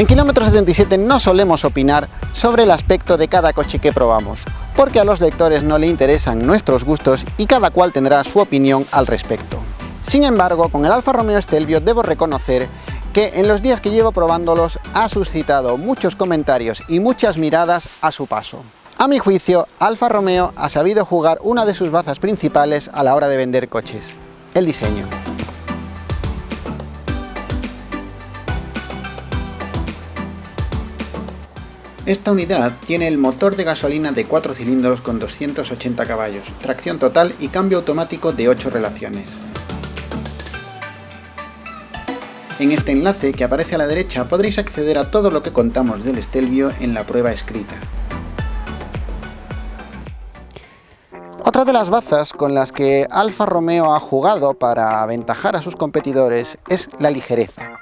En Kilómetro 77 no solemos opinar sobre el aspecto de cada coche que probamos, porque a los lectores no le interesan nuestros gustos y cada cual tendrá su opinión al respecto. Sin embargo, con el Alfa Romeo Stelvio debo reconocer que en los días que llevo probándolos ha suscitado muchos comentarios y muchas miradas a su paso. A mi juicio, Alfa Romeo ha sabido jugar una de sus bazas principales a la hora de vender coches: el diseño. Esta unidad tiene el motor de gasolina de 4 cilindros con 280 caballos, tracción total y cambio automático de 8 relaciones. En este enlace que aparece a la derecha podréis acceder a todo lo que contamos del Stelvio en la prueba escrita. Otra de las bazas con las que Alfa Romeo ha jugado para aventajar a sus competidores es la ligereza.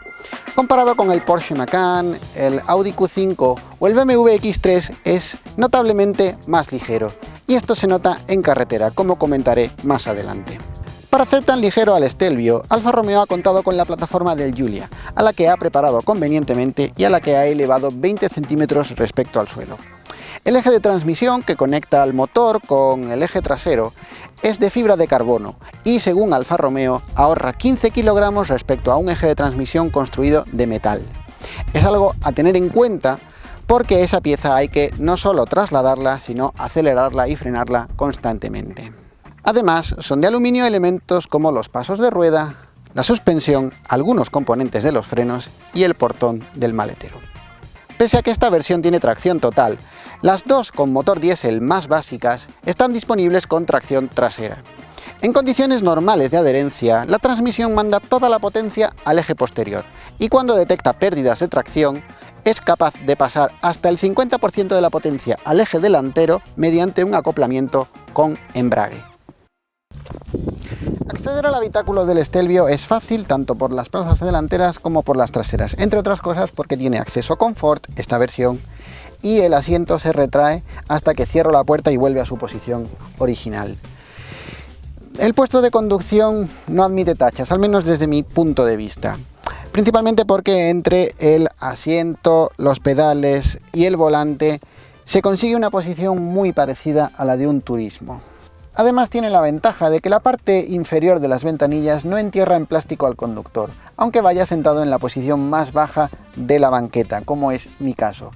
Comparado con el Porsche Macan, el Audi Q5 o el BMW X3 es notablemente más ligero, y esto se nota en carretera, como comentaré más adelante. Para hacer tan ligero al Stelvio, Alfa Romeo ha contado con la plataforma del Giulia, a la que ha preparado convenientemente y a la que ha elevado 20 centímetros respecto al suelo. El eje de transmisión que conecta al motor con el eje trasero es de fibra de carbono y, según Alfa Romeo, ahorra 15 kilogramos respecto a un eje de transmisión construido de metal. Es algo a tener en cuenta porque esa pieza hay que no solo trasladarla, sino acelerarla y frenarla constantemente. Además, son de aluminio elementos como los pasos de rueda, la suspensión, algunos componentes de los frenos y el portón del maletero. Pese a que esta versión tiene tracción total, las dos con motor diésel más básicas están disponibles con tracción trasera. En condiciones normales de adherencia, la transmisión manda toda la potencia al eje posterior y cuando detecta pérdidas de tracción, es capaz de pasar hasta el 50% de la potencia al eje delantero mediante un acoplamiento con embrague. Acceder al habitáculo del Stelvio es fácil tanto por las plazas delanteras como por las traseras, entre otras cosas porque tiene acceso confort esta versión y el asiento se retrae hasta que cierro la puerta y vuelve a su posición original. El puesto de conducción no admite tachas, al menos desde mi punto de vista, principalmente porque entre el asiento, los pedales y el volante se consigue una posición muy parecida a la de un Turismo. Además tiene la ventaja de que la parte inferior de las ventanillas no entierra en plástico al conductor, aunque vaya sentado en la posición más baja de la banqueta, como es mi caso.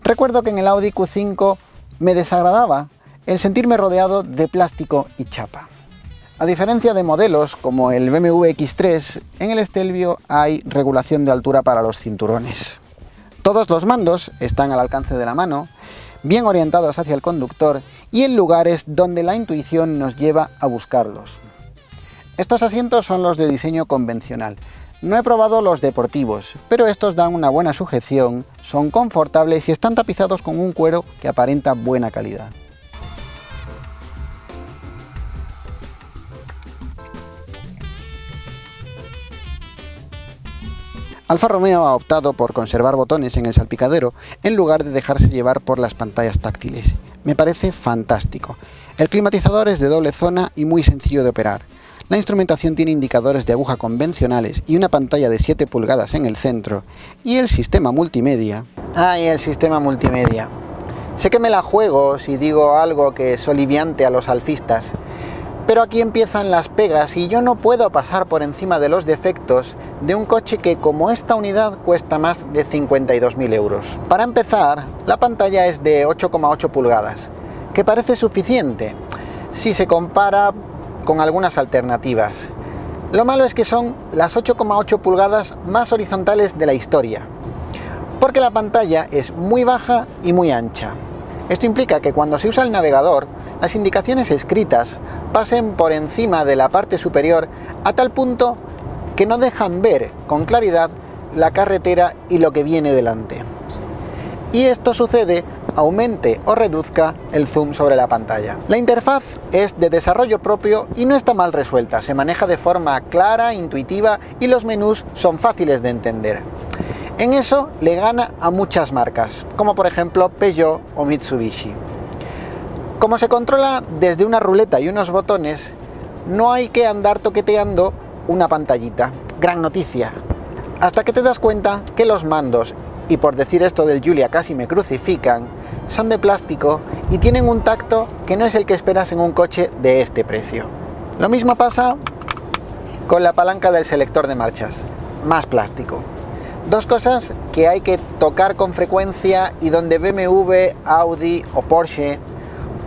Recuerdo que en el Audi Q5 me desagradaba el sentirme rodeado de plástico y chapa. A diferencia de modelos como el BMW X3, en el Stelvio hay regulación de altura para los cinturones. Todos los mandos están al alcance de la mano, bien orientados hacia el conductor y en lugares donde la intuición nos lleva a buscarlos. Estos asientos son los de diseño convencional. No he probado los deportivos, pero estos dan una buena sujeción, son confortables y están tapizados con un cuero que aparenta buena calidad. Alfa Romeo ha optado por conservar botones en el salpicadero en lugar de dejarse llevar por las pantallas táctiles. Me parece fantástico. El climatizador es de doble zona y muy sencillo de operar. La instrumentación tiene indicadores de aguja convencionales y una pantalla de 7 pulgadas en el centro. Y el sistema multimedia... ¡Ay, el sistema multimedia! Sé que me la juego si digo algo que es oliviante a los alfistas, pero aquí empiezan las pegas y yo no puedo pasar por encima de los defectos de un coche que, como esta unidad, cuesta más de 52.000 euros. Para empezar, la pantalla es de 8,8 pulgadas, que parece suficiente si se compara con algunas alternativas. Lo malo es que son las 8,8 pulgadas más horizontales de la historia, porque la pantalla es muy baja y muy ancha. Esto implica que cuando se usa el navegador, las indicaciones escritas pasen por encima de la parte superior a tal punto que no dejan ver con claridad la carretera y lo que viene delante. Y esto sucede aumente o reduzca el zoom sobre la pantalla. La interfaz es de desarrollo propio y no está mal resuelta, se maneja de forma clara, intuitiva y los menús son fáciles de entender. En eso le gana a muchas marcas, como por ejemplo Peugeot o Mitsubishi. Como se controla desde una ruleta y unos botones, no hay que andar toqueteando una pantallita. Gran noticia. Hasta que te das cuenta que los mandos y por decir esto del Giulia casi me crucifican, son de plástico y tienen un tacto que no es el que esperas en un coche de este precio. Lo mismo pasa con la palanca del selector de marchas, más plástico. Dos cosas que hay que tocar con frecuencia y donde BMW, Audi o Porsche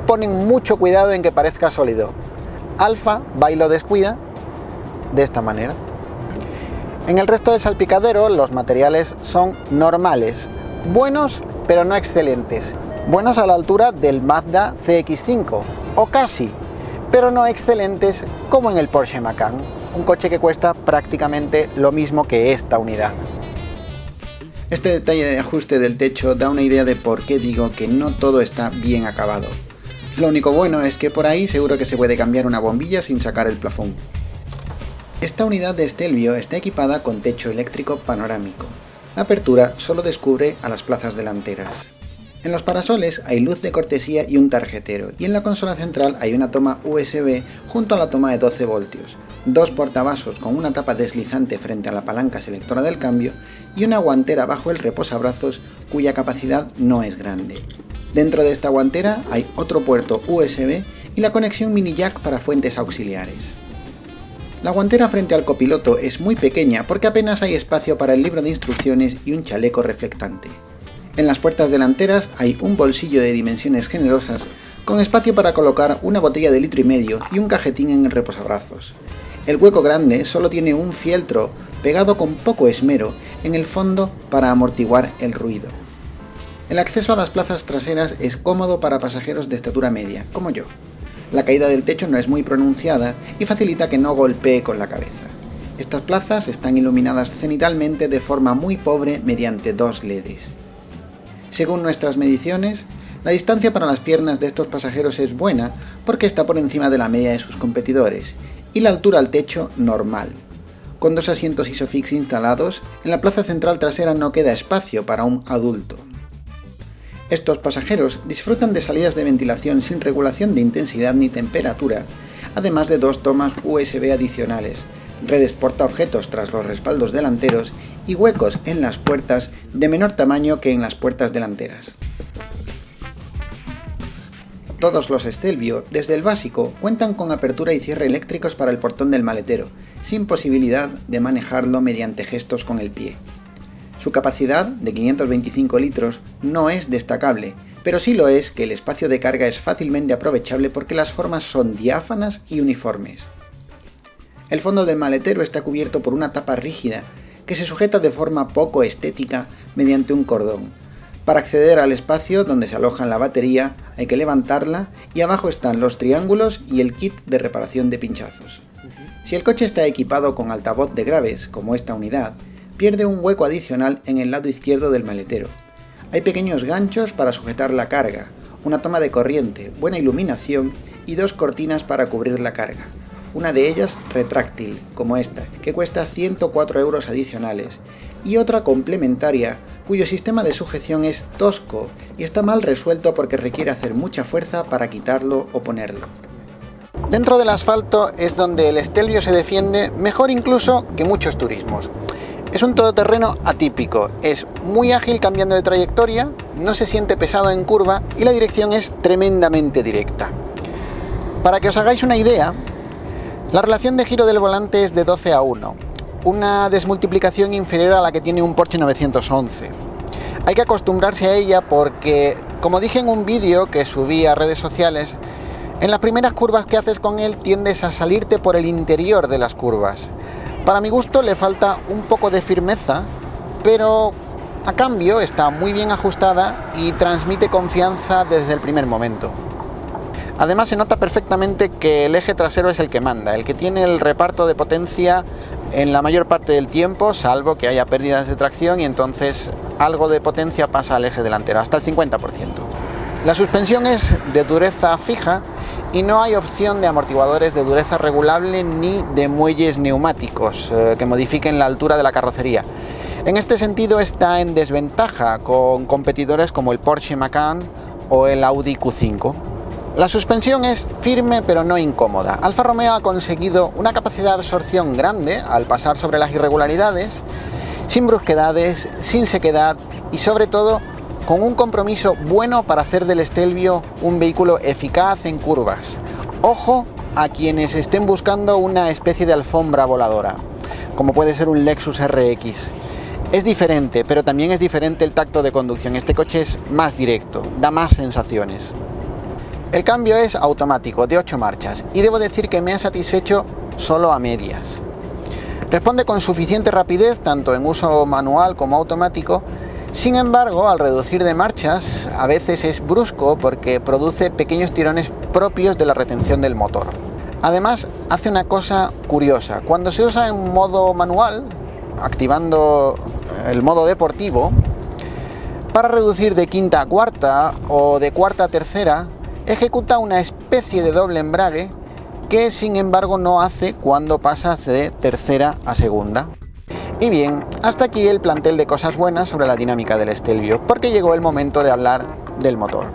ponen mucho cuidado en que parezca sólido. Alfa va y lo descuida de esta manera. En el resto del salpicadero los materiales son normales, buenos pero no excelentes, buenos a la altura del Mazda CX-5 o casi, pero no excelentes como en el Porsche Macan, un coche que cuesta prácticamente lo mismo que esta unidad. Este detalle de ajuste del techo da una idea de por qué digo que no todo está bien acabado. Lo único bueno es que por ahí seguro que se puede cambiar una bombilla sin sacar el plafón. Esta unidad de Stelvio está equipada con techo eléctrico panorámico. La apertura solo descubre a las plazas delanteras. En los parasoles hay luz de cortesía y un tarjetero, y en la consola central hay una toma USB junto a la toma de 12 voltios, dos portavasos con una tapa deslizante frente a la palanca selectora del cambio y una guantera bajo el reposabrazos cuya capacidad no es grande. Dentro de esta guantera hay otro puerto USB y la conexión mini jack para fuentes auxiliares. La guantera frente al copiloto es muy pequeña porque apenas hay espacio para el libro de instrucciones y un chaleco reflectante. En las puertas delanteras hay un bolsillo de dimensiones generosas con espacio para colocar una botella de 1,5 litros y un cajetín en el reposabrazos. El hueco grande solo tiene un fieltro pegado con poco esmero en el fondo para amortiguar el ruido. El acceso a las plazas traseras es cómodo para pasajeros de estatura media, como yo. La caída del techo no es muy pronunciada y facilita que no golpee con la cabeza. Estas plazas están iluminadas cenitalmente de forma muy pobre mediante dos LEDs. Según nuestras mediciones, la distancia para las piernas de estos pasajeros es buena porque está por encima de la media de sus competidores, y la altura al techo normal. Con dos asientos Isofix instalados, en la plaza central trasera no queda espacio para un adulto. Estos pasajeros disfrutan de salidas de ventilación sin regulación de intensidad ni temperatura, además de dos tomas USB adicionales, redes portaobjetos tras los respaldos delanteros y huecos en las puertas de menor tamaño que en las puertas delanteras. Todos los Stelvio, desde el básico, cuentan con apertura y cierre eléctricos para el portón del maletero, sin posibilidad de manejarlo mediante gestos con el pie. Su capacidad, de 525 litros, no es destacable, pero sí lo es que el espacio de carga es fácilmente aprovechable porque las formas son diáfanas y uniformes. El fondo del maletero está cubierto por una tapa rígida que se sujeta de forma poco estética mediante un cordón. Para acceder al espacio donde se aloja la batería hay que levantarla y abajo están los triángulos y el kit de reparación de pinchazos. Si el coche está equipado con altavoz de graves, como esta unidad, pierde un hueco adicional en el lado izquierdo del maletero. Hay pequeños ganchos para sujetar la carga, una toma de corriente, buena iluminación y dos cortinas para cubrir la carga. Una de ellas retráctil, como esta, que cuesta 104 euros adicionales, y otra complementaria, cuyo sistema de sujeción es tosco y está mal resuelto porque requiere hacer mucha fuerza para quitarlo o ponerlo. Dentro del asfalto es donde el Stelvio se defiende mejor incluso que muchos turismos. Es un todoterreno atípico, es muy ágil cambiando de trayectoria, no se siente pesado en curva y la dirección es tremendamente directa. Para que os hagáis una idea, la relación de giro del volante es de 12:1, una desmultiplicación inferior a la que tiene un Porsche 911. Hay que acostumbrarse a ella porque, como dije en un vídeo que subí a redes sociales, en las primeras curvas que haces con él tiendes a salirte por el interior de las curvas. Para mi gusto le falta un poco de firmeza, pero a cambio está muy bien ajustada y transmite confianza desde el primer momento. Además se nota perfectamente que el eje trasero es el que manda, el que tiene el reparto de potencia en la mayor parte del tiempo, salvo que haya pérdidas de tracción y entonces algo de potencia pasa al eje delantero, hasta el 50%. La suspensión es de dureza fija y no hay opción de amortiguadores de dureza regulable ni de muelles neumáticos que modifiquen la altura de la carrocería. En este sentido está en desventaja con competidores como el Porsche Macan o el Audi Q5. La suspensión es firme pero no incómoda. Alfa Romeo ha conseguido una capacidad de absorción grande al pasar sobre las irregularidades, sin brusquedades, sin sequedad y sobre todo con un compromiso bueno para hacer del Stelvio un vehículo eficaz en curvas. Ojo a quienes estén buscando una especie de alfombra voladora, como puede ser un Lexus RX. Es diferente, pero también es diferente el tacto de conducción. Este coche es más directo, da más sensaciones. El cambio es automático, de 8 marchas, y debo decir que me ha satisfecho solo a medias. Responde con suficiente rapidez, tanto en uso manual como automático. Sin embargo, al reducir de marchas, a veces es brusco porque produce pequeños tirones propios de la retención del motor. Además, hace una cosa curiosa. Cuando se usa en modo manual, activando el modo deportivo, para reducir de quinta a cuarta o de cuarta a tercera, ejecuta una especie de doble embrague que sin embargo no hace cuando pasas de tercera a segunda. Y bien, hasta aquí el plantel de cosas buenas sobre la dinámica del Stelvio, porque llegó el momento de hablar del motor.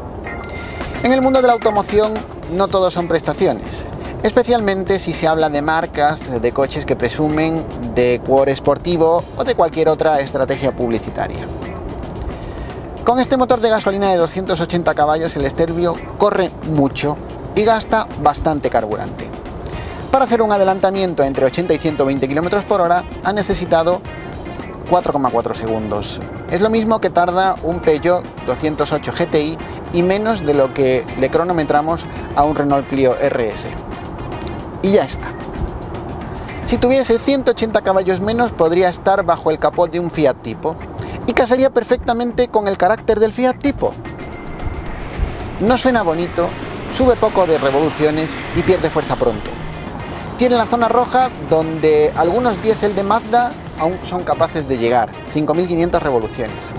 En el mundo de la automoción no todo son prestaciones, especialmente si se habla de marcas de coches que presumen de cuore esportivo o de cualquier otra estrategia publicitaria. Con este motor de gasolina de 280 caballos, el Stelvio corre mucho y gasta bastante carburante. Para hacer un adelantamiento entre 80 y 120 km por hora ha necesitado 4,4 segundos. Es lo mismo que tarda un Peugeot 208 GTI y menos de lo que le cronometramos a un Renault Clio RS. Y ya está. Si tuviese 180 caballos menos, podría estar bajo el capó de un Fiat Tipo y casaría perfectamente con el carácter del Fiat Tipo. No suena bonito, sube poco de revoluciones y pierde fuerza pronto. Tiene la zona roja donde algunos diésel de Mazda aún son capaces de llegar, 5.500 revoluciones.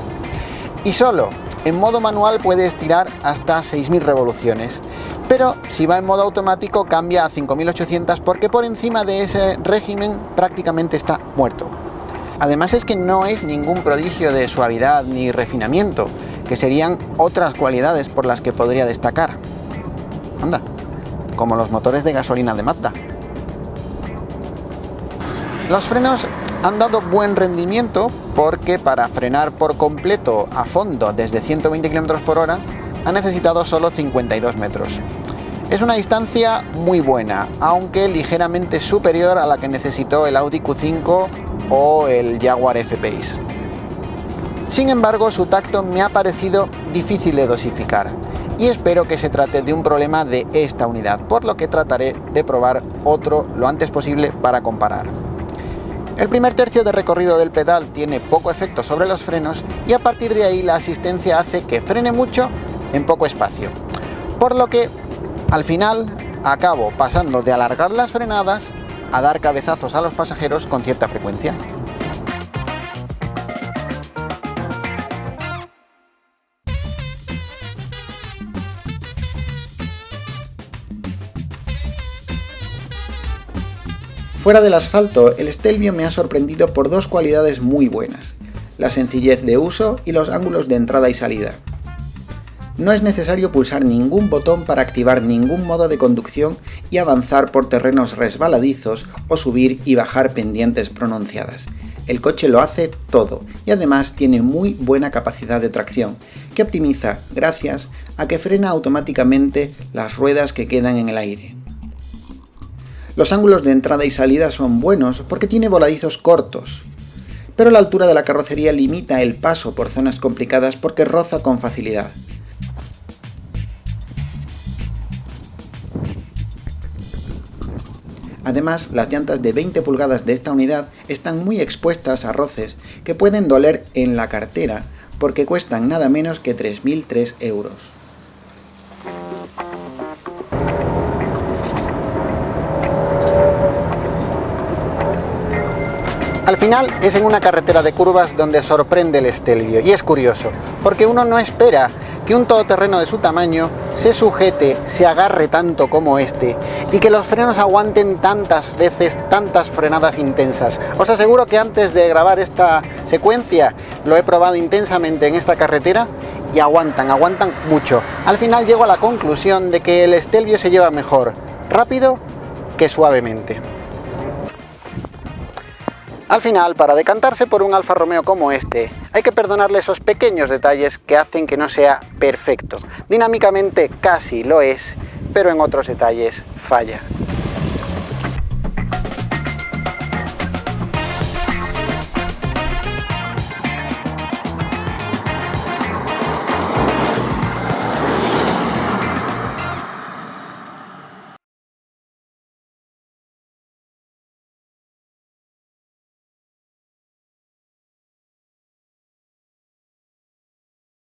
Y solo en modo manual puede estirar hasta 6.000 revoluciones, pero si va en modo automático cambia a 5.800 porque por encima de ese régimen prácticamente está muerto. Además es que no es ningún prodigio de suavidad ni refinamiento, que serían otras cualidades por las que podría destacar. Anda, como los motores de gasolina de Mazda. Los frenos han dado buen rendimiento porque para frenar por completo a fondo desde 120 km por hora ha necesitado solo 52 metros. Es una distancia muy buena, aunque ligeramente superior a la que necesitó el Audi Q5 o el Jaguar F-Pace. Sin embargo, su tacto me ha parecido difícil de dosificar y espero que se trate de un problema de esta unidad, por lo que trataré de probar otro lo antes posible para comparar. El primer tercio de recorrido del pedal tiene poco efecto sobre los frenos y a partir de ahí la asistencia hace que frene mucho en poco espacio, por lo que al final acabo pasando de alargar las frenadas a dar cabezazos a los pasajeros con cierta frecuencia. Fuera del asfalto, el Stelvio me ha sorprendido por dos cualidades muy buenas: la sencillez de uso y los ángulos de entrada y salida. No es necesario pulsar ningún botón para activar ningún modo de conducción y avanzar por terrenos resbaladizos o subir y bajar pendientes pronunciadas. El coche lo hace todo y además tiene muy buena capacidad de tracción, que optimiza gracias a que frena automáticamente las ruedas que quedan en el aire. Los ángulos de entrada y salida son buenos porque tiene voladizos cortos, pero la altura de la carrocería limita el paso por zonas complicadas porque roza con facilidad. Además, las llantas de 20 pulgadas de esta unidad están muy expuestas a roces que pueden doler en la cartera porque cuestan nada menos que 3.003 euros. Al final es en una carretera de curvas donde sorprende el Stelvio, y es curioso, porque uno no espera que un todoterreno de su tamaño se sujete, se agarre tanto como este, y que los frenos aguanten tantas veces, tantas frenadas intensas. Os aseguro que antes de grabar esta secuencia lo he probado intensamente en esta carretera y aguantan mucho. Al final llego a la conclusión de que el Stelvio se lleva mejor rápido que suavemente. Al final, para decantarse por un Alfa Romeo como este, hay que perdonarle esos pequeños detalles que hacen que no sea perfecto. Dinámicamente casi lo es, pero en otros detalles falla.